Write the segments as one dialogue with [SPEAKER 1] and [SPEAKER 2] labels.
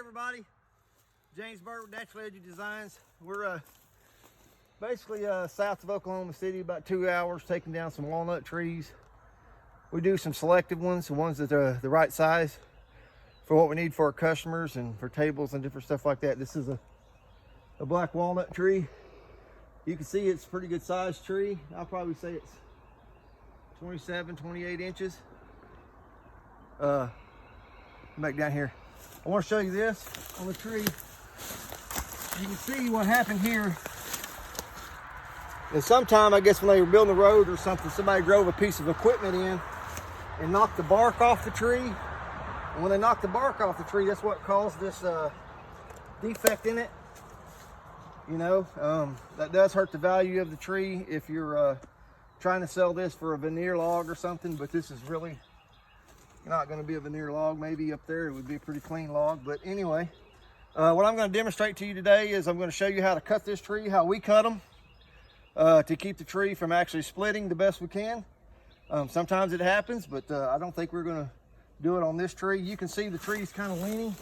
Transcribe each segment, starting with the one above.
[SPEAKER 1] everybody, James Burt with Natural Edge Designs. We're basically south of Oklahoma City, about 2 hours, taking down some walnut trees. We do some selective ones, the ones that are the right size for what we need for our customers and for tables and different stuff like that. This is a black walnut tree. You can see it's a pretty good sized tree. I'll probably say it's 27, 28 inches. Back down here. I want to show you this on the tree. You can see what happened here. And sometime, I guess when they were building the road or something, somebody drove a piece of equipment in and knocked the bark off the tree. And when they knocked the bark off the tree, that's what caused this defect in it. You know, that does hurt the value of the tree if you're trying to sell this for a veneer log or something, but this is really not going to be a veneer log. Maybe up there it would be a pretty clean log, but anyway, what I'm going to demonstrate to you today is I'm going to show you how to cut this tree, how we cut them to keep the tree from actually splitting the best we can. Sometimes it happens, but I don't think we're going to do it on this tree. You can see the tree's kind of leaning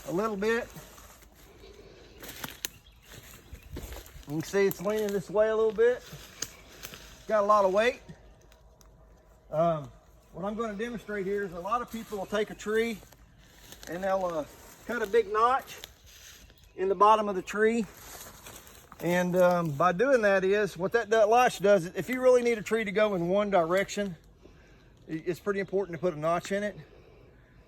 [SPEAKER 1] a little bit. You can see it's leaning this way a little bit. Got a lot of weight. What I'm going to demonstrate here is a lot of people will take a tree and they'll cut a big notch in the bottom of the tree. And by doing that is, what that notch does, if you really need a tree to go in one direction, it's pretty important to put a notch in it.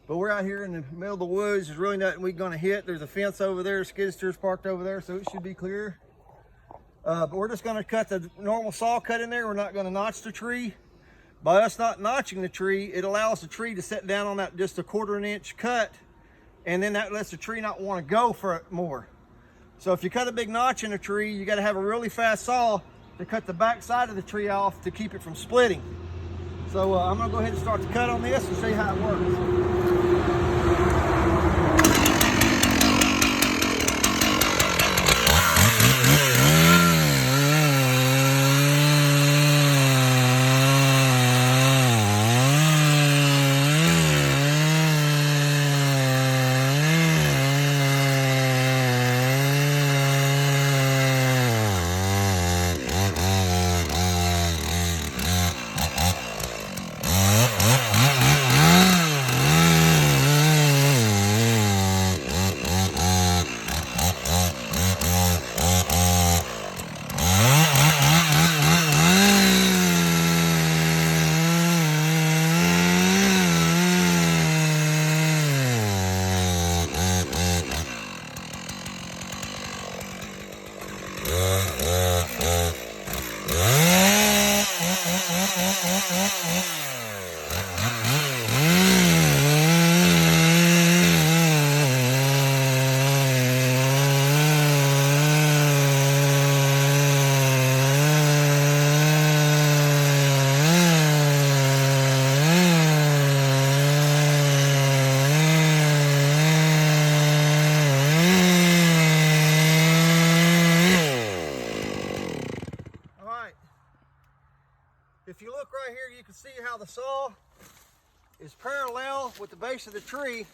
[SPEAKER 1] But we're out here in the middle of the woods. There's really nothing we're going to hit. There's a fence over there, skid steer's parked over there, so it should be clear. But we're just going to cut the normal saw cut in there. We're not going to notch the tree. By us not notching the tree, it allows the tree to set down on that just a 1/4 inch cut, and then that lets the tree not want to go for it more. So if you cut a big notch in a tree, you got to have a really fast saw to cut the back side of the tree off to keep it from splitting. So I'm going to go ahead and start the cut on this and show you how it works. If you look right here, you can see how the saw is parallel with the base of the tree.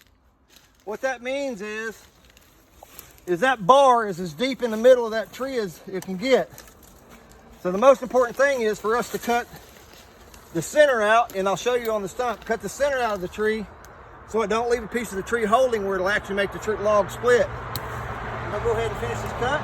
[SPEAKER 1] What that means is that bar is as deep in the middle of that tree as it can get. So the most important thing is for us to cut the center out, and I'll show you on the stump, cut the center out of the tree so it don't leave a piece of the tree holding where it'll actually make the tree log split. I'll go ahead and finish this cut.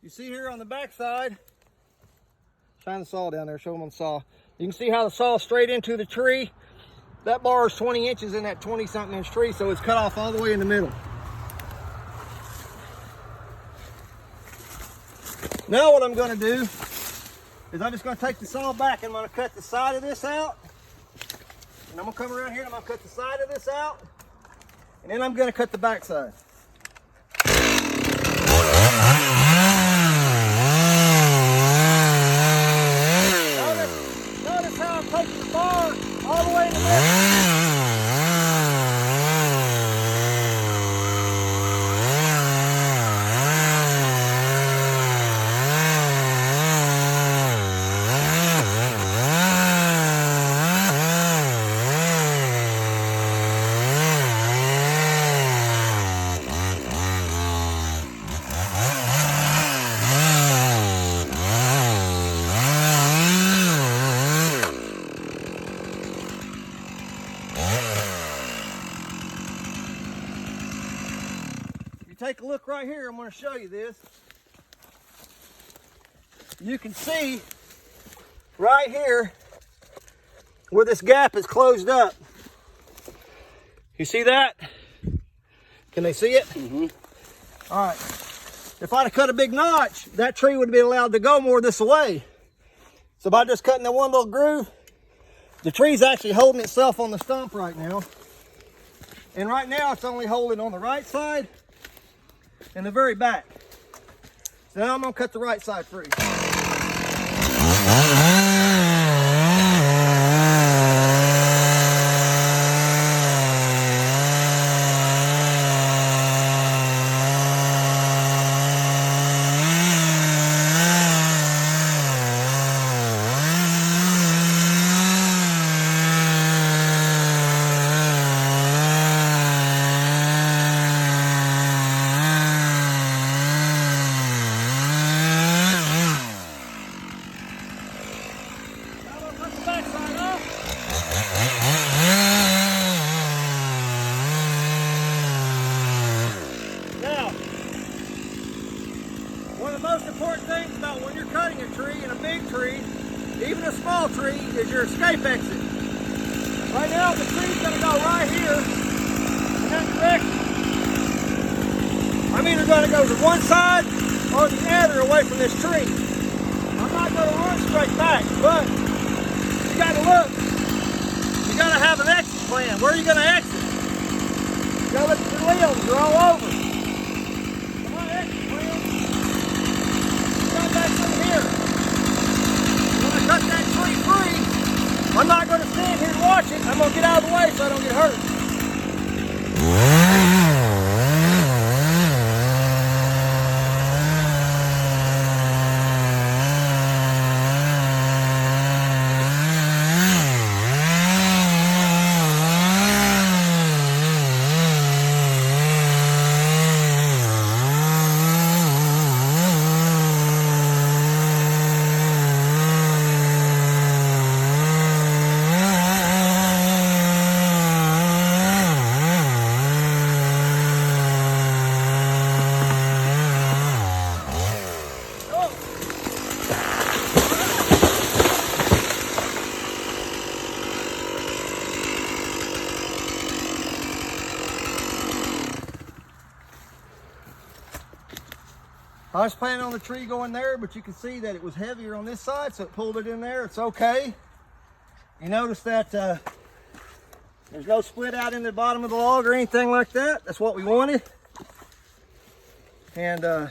[SPEAKER 1] You see here on the back side, Shine the saw down there, show them on the saw. You can see how the saw straight into the tree. That bar is 20 inches in that 20-something inch tree, so it's cut off all the way in the middle. Now what I'm going to do is I'm just going to take the saw back and I'm going to cut the side of this out. And I'm going to come around here and I'm going to cut the side of this out. And then I'm going to cut the back side. Notice how I'm taking the bar all the way in the middle. Take a look right here. I'm going to show you this. You can see right here where this gap is closed up. You see that? Can they see it? Mm-hmm. All right. If I'd have cut a big notch, that tree would have been allowed to go more this way. So by just cutting that one little groove, the tree's actually holding itself on the stump right now. And right now it's only holding on the right side in the very back. So now I'm going to cut the right side free. Even a small tree is your escape exit. Right now the tree's going to go right here in that direction. I'm either going to go to one side or the other away from this tree. I'm not going to run straight back, but you got to look. You got to have an exit plan. Where are you going to exit? You got to look at the limbs. They're all over. My exit plan. Come back from here. Cut that tree free. I'm not going to stand here and watch it. I'm going to get out of the way so I don't get hurt. I was planning on the tree going there, but you can see that it was heavier on this side, so it pulled it in there. It's okay. You notice that there's no split out in the bottom of the log or anything like that. That's what we wanted. And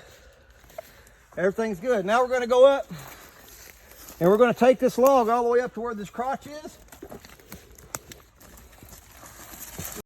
[SPEAKER 1] everything's good. Now we're going to go up and we're going to take this log all the way up to where this crotch is.